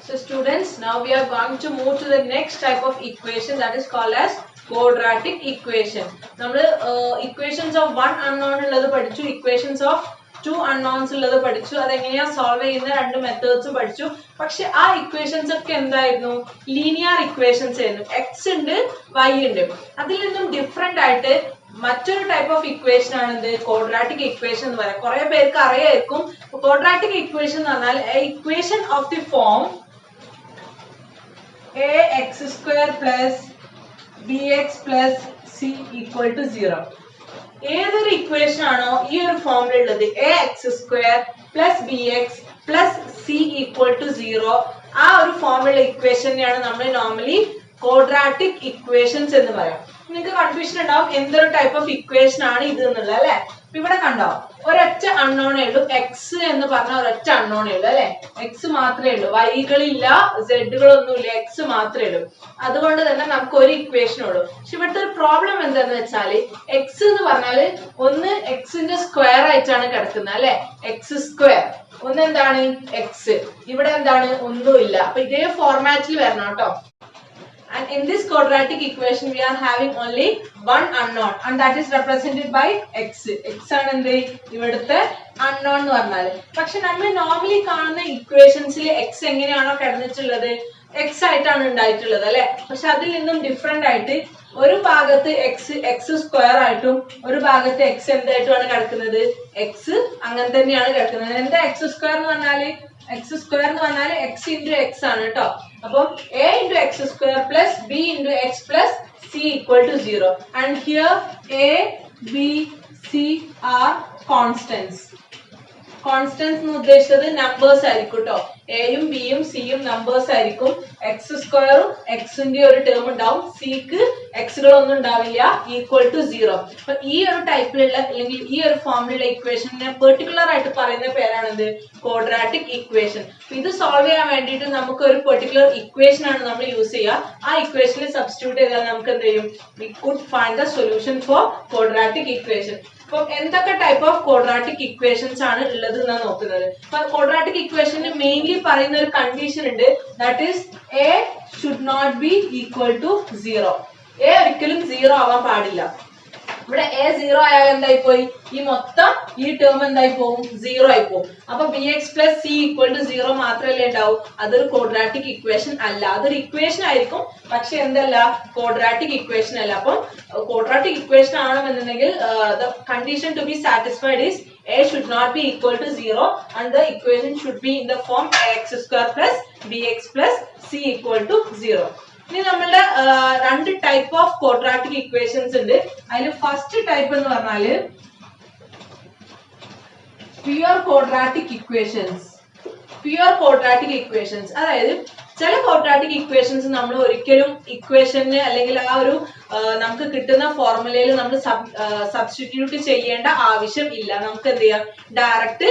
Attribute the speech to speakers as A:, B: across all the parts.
A: So students, now we are going to move to the next type of equation that is called as quadratic equation. നമ്മൾ equations of one unknown ഉള്ളത് പഠിച്ചു, equations of two unknowns ഉള്ളത് പഠിച്ചു, അതെങ്ങനെയാ solve ചെയ്യുന്ന രണ്ട് മെത്തേഡ്സും പഠിച്ചു. പക്ഷെ ആ ഇക്വേഷൻസ് ഒക്കെ എന്തായിരുന്നു? ലീനിയർ ഇക്വേഷൻസ് ആയിരുന്നു. എക്സ് ഉണ്ട്, വൈ ഉണ്ട്. അതിൽ നിന്നും ഡിഫറെന്റ് ആയിട്ട് മറ്റൊരു ടൈപ്പ് ഓഫ് ഇക്വേഷൻ ആണ് എന്ത്? ക്വാഡ്രാറ്റിക് ഇക്വേഷൻ എന്ന് പറയാം. കുറെ പേർക്ക് അറിയായിരിക്കും. ക്വാഡ്രാറ്റിക് ഇക്വേഷൻ എന്ന് പറഞ്ഞാൽ equation of the form ax square plus bx plus c equal to 0. ഏതൊരു ഇക്വേഷൻ ആണോ ഈ ഒരു ഫോമിലുള്ളത് ax square plus bx plus c equal to 0, ആ ഒരു ഫോമിലുള്ള ഇക്വേഷനെയാണ് നമ്മൾ നോർമലി ക്വാഡ്രാറ്റിക് ഇക്വേഷൻസ് എന്ന് പറയാം. നിങ്ങൾക്ക് കൺഫ്യൂഷൻ ഉണ്ടാവും എന്തൊരു ടൈപ്പ് ഓഫ് ഇക്വേഷൻ ആണ് ഇത് എന്നുള്ളത് അല്ലെ. ഇവിടെ കണ്ടോ, ഒരൊറ്റ അൺനോണേ ഉള്ളൂ, എക്സ് എന്ന് പറഞ്ഞ ഒരൊറ്റ അൺനോണേ ഉള്ളൂ അല്ലെ. എക്സ് മാത്രമേ ഉള്ളൂ, വൈകളില്ല, സെഡുകളൊന്നുമില്ല, എക്സ് മാത്രമേ ഉള്ളൂ. അതുകൊണ്ട് തന്നെ നമുക്ക് ഒരു ഇക്വേഷൻ ഉള്ളൂ. പക്ഷെ ഇവിടുത്തെ ഒരു പ്രോബ്ലം എന്താന്ന് വെച്ചാല് എക്സ് എന്ന് പറഞ്ഞാല് ഒന്ന് എക്സിന്റെ സ്ക്വയർ ആയിട്ടാണ് കിടക്കുന്നത് അല്ലെ. എക്സ് സ്ക്വയർ ഒന്ന് എന്താണ്? എക്സ്. ഇവിടെ എന്താണ്? ഒന്നുമില്ല. അപ്പൊ ഇതേ ഫോർമാറ്റിൽ വരണം കേട്ടോ. And in this quadratic equation we are having only one unknown and that is represented by x. x ആണ് എന്ത്? ഇവിടുത്തെ unknown എന്ന് പറഞ്ഞാൽ. പക്ഷെ നമ്മൾ നോർമലി കാണുന്ന ഇക്വേഷൻസിൽ x എങ്ങനെയാണോ കിടന്നിട്ടുള്ളത് x ആയിട്ടാണ് ഉണ്ടായിട്ടുള്ളത് അല്ലെ. പക്ഷെ അതിൽ നിന്നും ഡിഫറെന്റ് ആയിട്ട് ഒരു ഭാഗത്ത് എക്സ് സ്ക്വയർ ആയിട്ടും ഒരു ഭാഗത്ത് എക്സ് എന്തായിട്ടുമാണ് കിടക്കുന്നത്? എക്സ് അങ്ങനെ തന്നെയാണ് കിടക്കുന്നത്. എന്താ എക്സ് സ്ക്വയർ എന്ന് പറഞ്ഞാല്? എക്സ് സ്ക്വയർ എന്ന് പറഞ്ഞാൽ എക്സ് ഇൻറ്റു എക്സ് ആണ് കേട്ടോ. അപ്പം a into x square plus b into x plus C equal to 0. And here a b c are constants. Constants എന്ന് ഉദ്ദേശിച്ചത് നമ്പേഴ്സ് ആയിരിക്കും കേട്ടോ. എയും ബിയും സിയും നമ്പേഴ്സ് ആയിരിക്കും. എക്സ് സ്ക്വയറും എക്സിന്റെ ഒരു ടേം ഉണ്ടാവും, സിക്ക് എക്സുകളൊന്നും ഉണ്ടാവില്ല, ഈക്വൽ ടു 0. അപ്പൊ ഈ ഒരു ടൈപ്പിലുള്ള അല്ലെങ്കിൽ ഈ ഒരു ഫോമിലുള്ള ഇക്വേഷനെ പെർട്ടിക്കുലർ ആയിട്ട് പറയുന്ന പേരാണെന്ത്? Quadratic equation. ഇത് സോൾവ് ചെയ്യാൻ വേണ്ടിയിട്ട് നമുക്ക് ഒരു പെർട്ടിക്കുലർ ഇക്വേഷൻ ആണ് നമ്മൾ യൂസ് ചെയ്യുക. ആ ഇക്വേഷനിൽ സബ്സ്റ്റിറ്റ്യൂട്ട് ചെയ്താൽ നമുക്ക് എന്ത് ചെയ്യും? We could find the solution for quadratic equation. അപ്പൊ എന്തൊക്കെ ടൈപ്പ് ഓഫ് ക്വാഡ്രാറ്റിക് ഇക്വേഷൻസ് ആണ് ഉള്ളത് എന്നാണ് നോക്കുന്നത്. അപ്പൊ ക്വാഡ്രാറ്റിക് ഇക്വേഷന് മെയിൻലി പറയുന്ന ഒരു കണ്ടീഷൻ ഉണ്ട്, that is a should not be equal to 0. A ഒരിക്കലും 0 ആവാൻ പാടില്ല. ഇവിടെ എ 0 ആയാൽ എന്തായി പോയി? ഈ മൊത്തം ഈ ടേം എന്തായി പോകും? 0 ആയി പോകും. അപ്പൊ b X plus C equal to 0 മാത്രമല്ലേ ഉണ്ടാവും. അതൊരു ക്വാഡ്രാറ്റിക് ഇക്വേഷൻ അല്ല. അതൊരു ഇക്വേഷൻ ആയിരിക്കും, പക്ഷെ എന്തല്ല? ക്വാഡ്രാറ്റിക് ഇക്വേഷൻ അല്ല. അപ്പം ക്വാഡ്രാറ്റിക് ഇക്വേഷൻ ആണെന്നുണ്ടെങ്കിൽ the condition to be satisfied is a should not be equal to 0 and the equation should be in the form ax square plus bx plus c equal to 0. ഇനി നമ്മളുടെ രണ്ട് type of quadratic equations ഉണ്ട്. അതിൽ first type എന്ന് പറഞ്ഞാല് pure quadratic equations. Pure quadratic equations അതായത് ചില quadratic equations നമ്മൾ ഒരിക്കലും ഇക്വേഷന് അല്ലെങ്കിൽ ആ ഒരു നമുക്ക് കിട്ടുന്ന ഫോർമുലയിൽ നമ്മൾ സബ്സ്റ്റിറ്റ്യൂട്ട് ചെയ്യേണ്ട ആവശ്യം ഇല്ല. നമുക്ക് എന്ത് ചെയ്യാം? ഡയറക്റ്റ്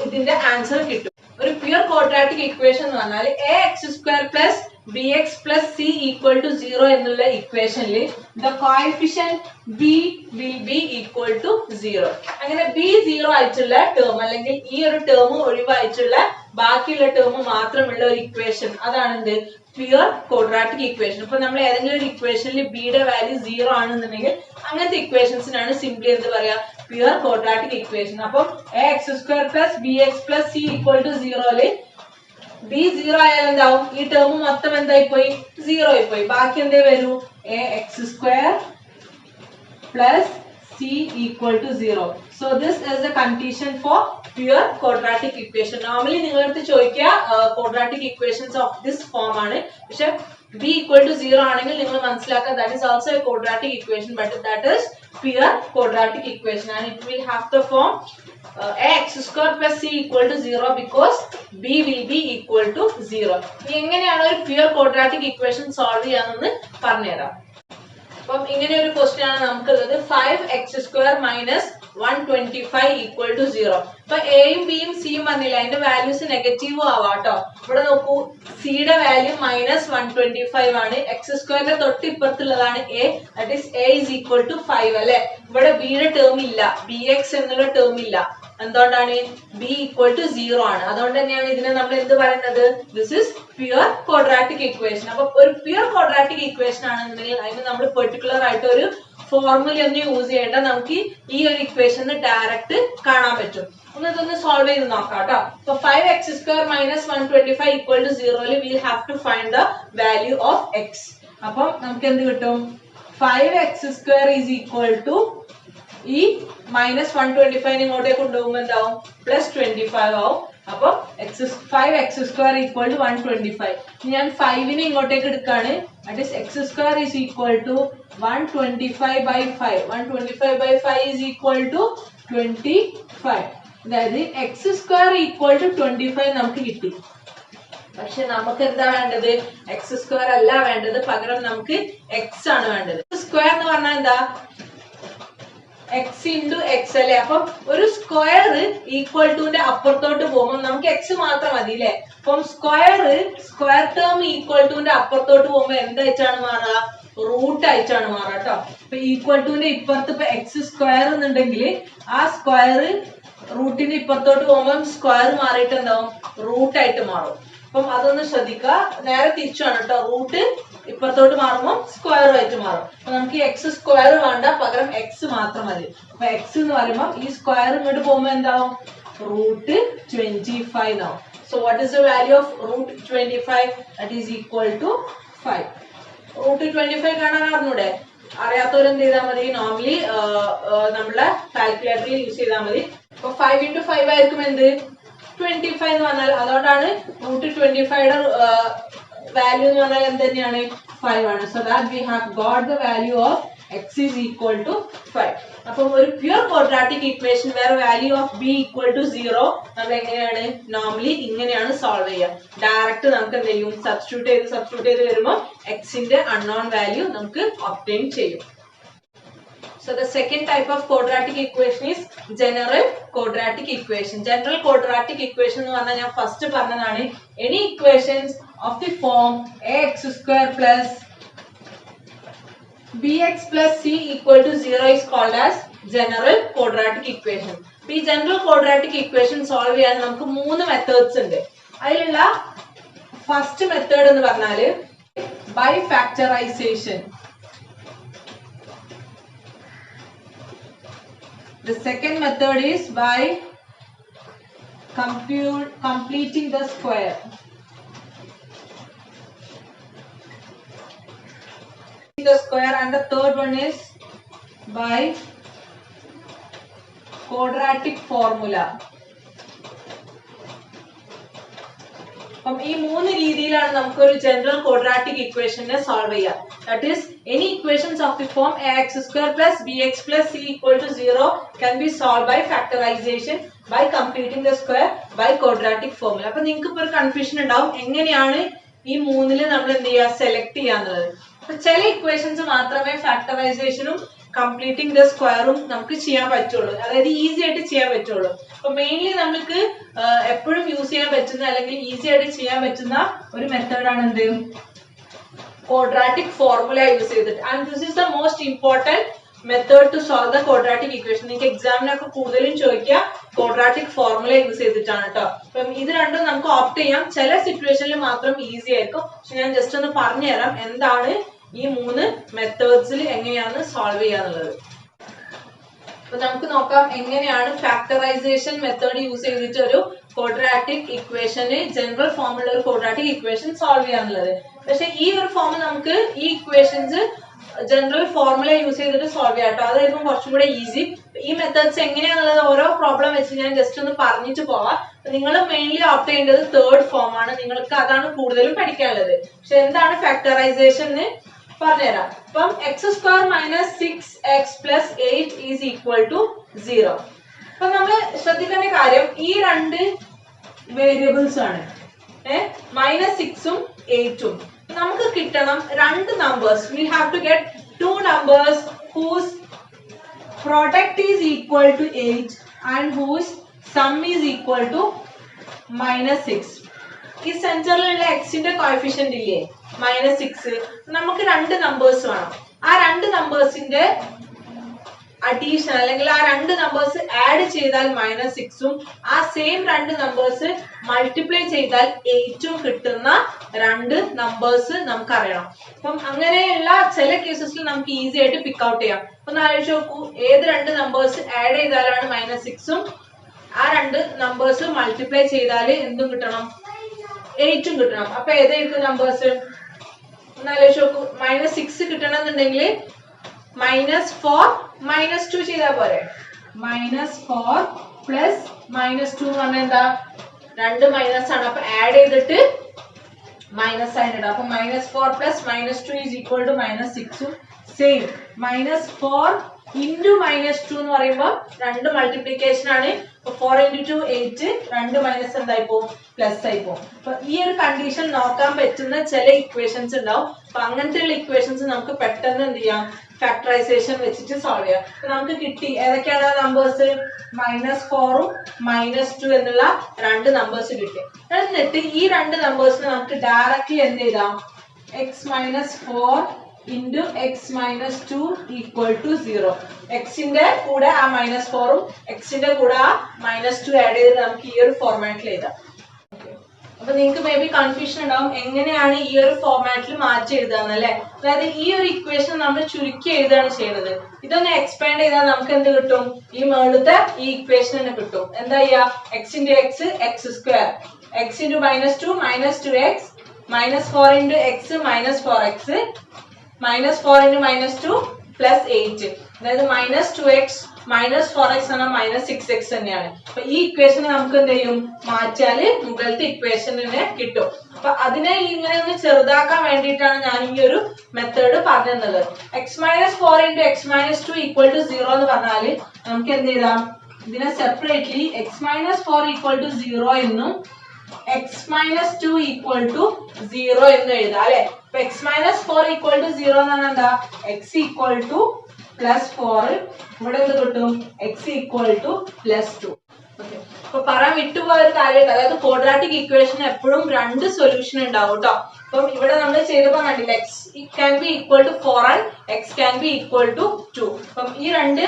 A: ഇതിന്റെ ആൻസർ കിട്ടും. ഒരു പ്യുവർ ക്വാഡ്രാറ്റിക് ഇക്വേഷൻ എന്ന് പറഞ്ഞാൽ a X square plus B X plus C equal to 0 എന്നുള്ള ഇക്വേഷനിൽ the coefficient b will be equal to 0. അങ്ങനെ ബി 0 ആയിട്ടുള്ള ടേം അല്ലെങ്കിൽ ഈ ഒരു ടേം ഒഴിവായിട്ടുള്ള ബാക്കിയുള്ള ടേം മാത്രമുള്ള ഒരു ഇക്വേഷൻ അതാണ് എന്ത്? Pure quadratic equation. ഇപ്പൊ നമ്മൾ ഏതെങ്കിലും ഒരു ഇക്വേഷനിൽ ബിയുടെ വാല്യൂ 0 ആണെന്നുണ്ടെങ്കിൽ അങ്ങനത്തെ ഇക്വേഷൻസിനാണ് സിംപ്ലി എന്ത് പറയാ? Pure quadratic equation. അപ്പം A X square plus B X plus C equal to 0ല് ബി 0 ആയാൽ എന്താവും? ഈ ടേം മൊത്തം എന്തായി പോയി? 0 ആയി പോയി. ബാക്കി എന്തേ വരൂ? A X square plus c equal to 0. So this is the condition for pure quadratic equation. Normally നിങ്ങളുടെ അടുത്ത് ചോദിക്കുക quadratic equations of this form ആണ്. പക്ഷെ b equal to 0 ആണെങ്കിൽ നിങ്ങൾ മനസ്സിലാക്കുക that is also a quadratic equation, but that is pure quadratic equation and it will have the form ax square plus c equal to 0 because b will be equal to 0. എങ്ങനെയാണ് ഒരു pure quadratic equation solve ചെയ്യാമെന്ന് പറഞ്ഞുതരാം. അപ്പം ഇങ്ങനെ ഒരു question ആണ് നമുക്കുള്ളത്. 5x square minus 125 equal to 0. അപ്പൊ എയും ബിയും സിയും വന്നില്ല, അതിന്റെ വാല്യൂസ് നെഗറ്റീവ് ആവാട്ടോ. ഇവിടെ നോക്കൂ, സിയുടെ വാല്യൂ -125 ആണ്. എക്സ് സ്ക്വയറിന്റെ തൊട്ട് ഇപ്പുറത്തുള്ളതാണ് A, that is A is equal to 5 അല്ലെ. ഇവിടെ ബിയുടെ ടേം ഇല്ല, ബി എക്സ് എന്നുള്ള ടേം ഇല്ല. എന്തുകൊണ്ടാണ്? ബി ഈക്വൽ ടു 0 ആണ്. അതുകൊണ്ട് തന്നെയാണ് ഇതിനെ നമ്മൾ എന്ത് പറയുന്നത്? This is pure quadratic equation. അപ്പൊ ഒരു പ്യുവർ ക്വാഡ്രാറ്റിക് ഇക്വേഷൻ ആണെന്നുണ്ടെങ്കിൽ അതിന് നമ്മൾ പെർട്ടിക്കുലർ ആയിട്ട് ഒരു ഫോർമുല ഒന്നും യൂസ് ചെയ്യേണ്ട, നമുക്ക് ഈ ഒരു ഇക്വേഷൻ ഡയറക്റ്റ് കാണാൻ പറ്റും. ഇതൊന്ന് സോൾവ് ചെയ്ത് നോക്കാം കേട്ടോ. അപ്പൊ 5x² - 125 equal to 0 we'll have to find the value of x. അപ്പം നമുക്ക് എന്ത് കിട്ടും? 5x² is equal to ഈ -125 ഇങ്ങോട്ടേക്ക് കൊണ്ടുപോകുമ്പോൾ എന്താവും? +25 ആവും. അപ്പൊ 5x² equal to 125. ഞാൻ 5നെ ഇങ്ങോട്ടേക്ക് എടുക്കാണ്. That is x² is equal to 125/5. 125/5 is equal to 25. അതായത് x² equal to 25 നമുക്ക് കിട്ടി. പക്ഷെ നമുക്ക് എന്താ വേണ്ടത്? x² അല്ല വേണ്ടത്, പകരം നമുക്ക് x ആണ് വേണ്ടത്. സ്ക്വയർ എന്ന് പറഞ്ഞാൽ എന്താ? x into x അല്ലെ. അപ്പം ഒരു സ്ക്വയർ ഈക്വൽ ടുന്റെ അപ്പുറത്തോട്ട് പോകുമ്പോൾ നമുക്ക് x മാത്രം മതി അല്ലെ. അപ്പം സ്ക്വയർ ടേം ഈക്വൽ ടുന്റെ അപ്പുറത്തോട്ട് പോകുമ്പോൾ എന്തായിട്ടാണ് മാറുക? റൂട്ട് ആയിട്ടാണ് മാറുക കേട്ടോ. ഇപ്പൊ ഈക്വൽ ടുന്റെ ഇപ്പുറത്ത് ഇപ്പൊ x² എന്നുണ്ടെങ്കിൽ ആ സ്ക്വയർ റൂട്ടിന്റെ ഇപ്പുറത്തോട്ട് പോകുമ്പോൾ സ്ക്വയർ മാറിയിട്ട് എന്താവും? റൂട്ട് ആയിട്ട് മാറും. അപ്പം അതൊന്ന് ശ്രദ്ധിക്കുക. നേരെ തിരിച്ചാണ് കേട്ടോ, റൂട്ട് ഇപ്പുറത്തോട്ട് മാറുമ്പോൾ സ്ക്വയർ ആയിട്ട് മാറും. അപ്പൊ നമുക്ക് x² വേണ്ട, പകരം x മാത്രം മതി. അപ്പൊ x എന്ന് പറയുമ്പോൾ ഈ സ്ക്വയർ ഇങ്ങോട്ട് പോകുമ്പോൾ എന്താവും? √25 ആവും. So what is the value of √25? That is equal to 5. √25 കാണാൻ അറിഞ്ഞൂടെ? അറിയാത്തവരെന്ത് ചെയ്താൽ മതി? നോർമലി നമ്മളെ കാൽക്കുലേറ്ററിൽ യൂസ് ചെയ്താൽ മതി. അപ്പൊ 5 into 5 ആയിരിക്കും എന്ത്? 25 എന്ന് പറഞ്ഞാൽ. അതുകൊണ്ടാണ് √25യുടെ വാല്യൂ എന്ന് പറഞ്ഞാൽ എന്ത് തന്നെയാണ്? 5 ആണ്. So that we have got the value of x is equal to 5. അപ്പം ഒരു പ്യുവർ ക്വാഡ്രാറ്റിക് ഇക്വേഷൻ വേറെ value of b equal to 0 നമ്മൾ എങ്ങനെയാണ്? നോർമലി ഇങ്ങനെയാണ് സോൾവ് ചെയ്യുക. ഡയറക്റ്റ് നമുക്ക് എന്ത് ചെയ്യും? സബ്സ്റ്റിറ്റ്യൂട്ട് ചെയ്ത് വരുമ്പോൾ എക്സിന്റെ അൺനോൺ വാല്യൂ നമുക്ക് ഒബ്റ്റെയിൻ ചെയ്യും. So the second type of quadratic equation is general quadratic equation. General quadratic equation എന്ന് പറഞ്ഞാൽ ഞാൻ ഫസ്റ്റ് പറഞ്ഞതാണ്. Any equations of the form ax² plus bx plus c equal to 0 is called as general quadratic equation. ഈ general quadratic equation solve ചെയ്യാൻ നമുക്ക് 3 methods ഉണ്ട്. അതിലുള്ള first method എന്ന് പറഞ്ഞാൽ by factorization. The second method is by completing the square. And the third one is by quadratic formula. അപ്പം ഈ 3 രീതിയിലാണ് നമുക്ക് ഒരു ജനറൽ ക്വാഡ്രാറ്റിക് ഇക്വേഷനെ സോൾവ് ചെയ്യാം. That is, any equations of the form ax² plus bx plus c equal to 0 can be solved by factorization, by completing the square, by quadratic formula. അപ്പൊ നിങ്ങൾക്ക് ഇപ്പോൾ ഒരു കൺഫ്യൂഷൻ ഉണ്ടാവും, എങ്ങനെയാണ് ഈ 3ൽ നമ്മൾ എന്ത് ചെയ്യുക? സെലക്ട് ചെയ്യാന്നുള്ളത്. അപ്പൊ ചില ഇക്വേഷൻസ് മാത്രമേ ഫാക്ടറൈസേഷനും കംപ്ലീറ്റിംഗ് ദ സ്ക്വയറും നമുക്ക് ചെയ്യാൻ പറ്റുള്ളൂ, അതായത് ഈസി ആയിട്ട് ചെയ്യാൻ പറ്റുള്ളൂ. അപ്പൊ മെയിൻലി നമുക്ക് എപ്പോഴും യൂസ് ചെയ്യാൻ പറ്റുന്ന അല്ലെങ്കിൽ ഈസി ആയിട്ട് ചെയ്യാൻ പറ്റുന്ന ഒരു മെത്തേഡാണ് എന്ത്? ക്വാഡ്രാറ്റിക് ഫോർമുല യൂസ് ചെയ്തിട്ട്. And this is the most important method to solve the quadratic equation. നിങ്ങൾക്ക് എക്സാമിനൊക്കെ കൂടുതലും ചോദിക്കുക ക്വാഡ്രാറ്റിക് ഫോർമുല യൂസ് ചെയ്തിട്ടാണ് കേട്ടോ. അപ്പം ഇത് രണ്ടും നമുക്ക് ഓപ്റ്റ് ചെയ്യാം. ചില സിറ്റുവേഷനിൽ മാത്രം ഈസി ആയിരിക്കും. പക്ഷെ ഞാൻ ജസ്റ്റ് ഒന്ന് പറഞ്ഞുതരാം എന്താണ് ഈ 3 മെത്തേഡ്സിൽ എങ്ങനെയാണ് സോൾവ് ചെയ്യാന്നുള്ളത്. അപ്പൊ നമുക്ക് നോക്കാം എങ്ങനെയാണ് ഫാക്ടറൈസേഷൻ മെത്തേഡ് യൂസ് ചെയ്തിട്ട് ഒരു ക്വാഡ്രാറ്റിക് ഇക്വേഷന് ജനറൽ ഫോമുള്ള ഒരു ക്വാഡ്രാറ്റിക് ഇക്വേഷൻ സോൾവ് ചെയ്യാന്നുള്ളത്. പക്ഷെ ഈ ഒരു ഫോം നമുക്ക് ഈ ഇക്വേഷൻസ് ജനറൽ ഫോർമുല യൂസ് ചെയ്തിട്ട് സോൾവ് ചെയ്യാം കേട്ടോ. അതായിരിക്കും കുറച്ചും കൂടെ ഈസി. ഈ മെത്തേഡ്സ് എങ്ങനെയാണെന്നുള്ളത് ഓരോ പ്രോബ്ലം വെച്ച് ഞാൻ ജസ്റ്റ് ഒന്ന് പറഞ്ഞിട്ട് പോവാം. നിങ്ങൾ മെയിൻലി ഓപ്റ്റ് ചെയ്യേണ്ടത് തേർഡ് ഫോം ആണ്. നിങ്ങൾക്ക് അതാണ് കൂടുതലും പഠിക്കാനുള്ളത്. പക്ഷെ എന്താണ് ഫാക്ടറൈസേഷൻ എന്ന് പറഞ്ഞുതരാം. അപ്പം x² - 6x plus 8 is equal to 0. അപ്പൊ നമ്മൾ ശ്രദ്ധിക്കേണ്ട കാര്യം ഈ 2 വേരിയബിൾസ് ആണ്, -6ഉം 8ഉം. നമുക്ക് കിട്ടണം 2 numbers. We have to get 2 numbers whose product is equal to 8 and whose sum is equal to -6. ഈ സെന്ററിലുള്ള എക്സിന്റെ കോഎഫിഷ്യന്റ് ഇല്ലേ -6, നമുക്ക് രണ്ട് നമ്പേഴ്സ് വേണം. ആ രണ്ട് നമ്പേഴ്സിന്റെ അഡീഷൻ അല്ലെങ്കിൽ ആ രണ്ട് നമ്പേഴ്സ് ആഡ് ചെയ്താൽ -6ഉം ആ സെയിം രണ്ട് നമ്പേഴ്സ് മൾട്ടിപ്ലൈ ചെയ്താൽ 8ഉം കിട്ടുന്ന രണ്ട് നമ്പേഴ്സ് നമുക്ക് അറിയണം. അപ്പം അങ്ങനെയുള്ള ചില കേസസിൽ നമുക്ക് ഈസി ആയിട്ട് പിക്ക് ഔട്ട് ചെയ്യാം. ഒന്ന് ആലോചിച്ച് നോക്കൂ, ഏത് രണ്ട് നമ്പേഴ്സ് ആഡ് ചെയ്താലാണ് -6ഉം ആ രണ്ട് നമ്പേഴ്സ് മൾട്ടിപ്ലൈ ചെയ്താൽ എന്തും കിട്ടണം, 8ഉം കിട്ടണം. അപ്പൊ ഏതായിരിക്കും നമ്പേഴ്സ്? ഒന്ന് ആലോചിച്ച് നോക്കൂ, -6 കിട്ടണമെന്നുണ്ടെങ്കിൽ -4 -2 ചെയ്താൽ പോരെ? -4 പ്ലസ് -2 എന്ന് പറഞ്ഞാൽ എന്താ? രണ്ട് മൈനസ് ആണ്. അപ്പൊ ആഡ് ചെയ്തിട്ട് മൈനസ് ആയിട്ട് അപ്പൊ -4 പ്ലസ് -2 ഈസ് ഈക്വൽ ടു -6ഉം സെയിം. -4 ഇൻറ്റു -2 എന്ന് പറയുമ്പോൾ രണ്ട് മൾട്ടിപ്ലിക്കേഷൻ ആണ്. 4 × 2 8, രണ്ട് മൈനസ് എന്തായി പോകും? പ്ലസ് ആയി പോകും. അപ്പൊ ഈ ഒരു കണ്ടീഷൻ നോക്കാൻ പറ്റുന്ന ചില ഇക്വേഷൻസ് ഉണ്ടാവും. അപ്പൊ അങ്ങനത്തെയുള്ള ഇക്വേഷൻസ് നമുക്ക് പെട്ടെന്ന് എന്ത് ചെയ്യാം? ഫാക്ടറൈസേഷൻ വെച്ചിട്ട് സോൾവ് ചെയ്യാം. നമുക്ക് കിട്ടി ഏതൊക്കെയാണ് നമ്പേഴ്സ്? -4ഉം -2 എന്നുള്ള രണ്ട് നമ്പേഴ്സ് കിട്ടി. എന്നിട്ട് ഈ രണ്ട് നമ്പേഴ്സിനെ നമുക്ക് ഡയറക്റ്റ്ലി എന്ത് ചെയ്താം? x - 4 into x - 2 equal to 0. എക്സിന്റെ കൂടെ ആ -4ഉം എക്സിന്റെ കൂടെ ആ -2 ആഡ് ചെയ്ത് നമുക്ക് ഈ ഒരു ഫോർമാറ്റിൽ എഴുതാം. അപ്പൊ നിങ്ങൾക്ക് മേ ബി കൺഫ്യൂഷൻ ഉണ്ടാവും എങ്ങനെയാണ് ഈ ഒരു ഫോർമാറ്റിൽ മാറ്റി എഴുതാന്നല്ലേ. അതായത് ഈ ഒരു ഇക്വേഷൻ നമ്മൾ ചുരുക്കി എഴുതാണ് ചെയ്യുന്നത്. ഇതൊന്ന് എക്സ്പാൻഡ് ചെയ്താൽ നമുക്ക് എന്ത് കിട്ടും? ഈ മുകളിലത്തെ ഈ ഇക്വേഷൻ തന്നെ കിട്ടും. എന്താ ചെയ്യാ? x × x x², x × -2 -2x, -4 × x -4x, -4 × -2 plus 8. അതായത് -2x -4x എന്ന -6x തന്നെയാണ്. അപ്പൊ ഈ ഇക്വേഷൻ നമുക്ക് എന്ത് ചെയ്യും? മാറ്റിയാല് മുകളിലത്തെ ഇക്വേഷനെ കിട്ടും. അപ്പൊ അതിനെ ഇങ്ങനെ ഒന്ന് ചെറുതാക്കാൻ വേണ്ടിയിട്ടാണ് ഞാൻ ഈ ഒരു മെത്തേഡ് പറഞ്ഞു തന്നത്. x - 4 × x - 2 equal to 0 എന്ന് പറഞ്ഞാല് നമുക്ക് എന്ത് ചെയ്താം? ഇതിനെ സെപ്പറേറ്റ്ലി x - 4 equal to 0 എന്നും x - 2 equal to 0 എന്ന് എഴുതാം അല്ലെ. അപ്പൊ x - 4 equal to 0 എന്ന് പറഞ്ഞാൽ എന്താ? x equal to +4. ഇവിടെ എന്ത് കിട്ടും? x equal to +2. ഓക്കെ. അപ്പൊ പറയാൻ വിട്ടുപോയ ഒരു കാര്യമായിട്ട്, അതായത് ക്വാഡ്രാറ്റിക് ഇക്വേഷൻ എപ്പോഴും രണ്ട് സൊല്യൂഷൻ ഉണ്ടാവും കേട്ടോ. അപ്പം ഇവിടെ നമ്മൾ ചെയ്തപ്പോൾ കണ്ടില്ല, x can be equal to 4 and x can be equal to 2. അപ്പം ഈ രണ്ട്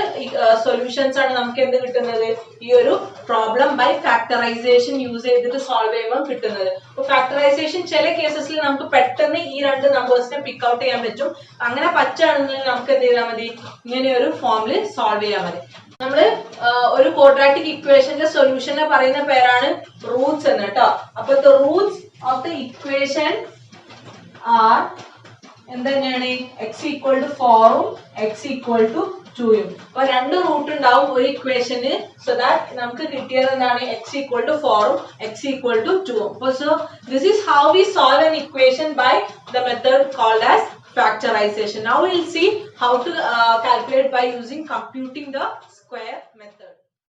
A: സൊല്യൂഷൻസ് ആണ് നമുക്ക് എന്ത് കിട്ടുന്നത്? ഈ ഒരു പ്രോബ്ലം ബൈ ഫാക്ടറൈസേഷൻ യൂസ് ചെയ്തിട്ട് സോൾവ് ചെയ്യുമ്പോൾ കിട്ടുന്നത്. അപ്പൊ ഫാക്ടറൈസേഷൻ ചില കേസസിൽ നമുക്ക് പെട്ടെന്ന് ഈ രണ്ട് നമ്പേഴ്സിനെ പിക്ക് ഔട്ട് ചെയ്യാൻ പറ്റും. അങ്ങനെ പറ്റുകയാണെന്നുണ്ടെങ്കിൽ നമുക്ക് എന്ത് ചെയ്താൽ മതി? ഇങ്ങനെ ഒരു ഫോമിൽ സോൾവ് ചെയ്യാൻ മതി. നമ്മള് ഒരു ക്വാഡ്രാറ്റിക് ഇക്വേഷന്റെ സൊല്യൂഷനെ പറയുന്ന പേരാണ് റൂട്ട്സ് എന്ന് കേട്ടോ. അപ്പൊ the roots of the equation are എന്തെന്നെയാണ്? x equal to 4ഉം x equal to 2ഉം. അപ്പൊ രണ്ട് റൂട്ട് ഉണ്ടാവും ഒരു ഇക്വേഷന്. സോ ദാറ്റ് നമുക്ക് കിട്ടിയത് എന്താണ്? x equal to 4ഉം x equal to 2ഉം. അപ്പൊ so this is how we solve an equation by the method called as factorization. Now we will see how to calculate by using computing the square method.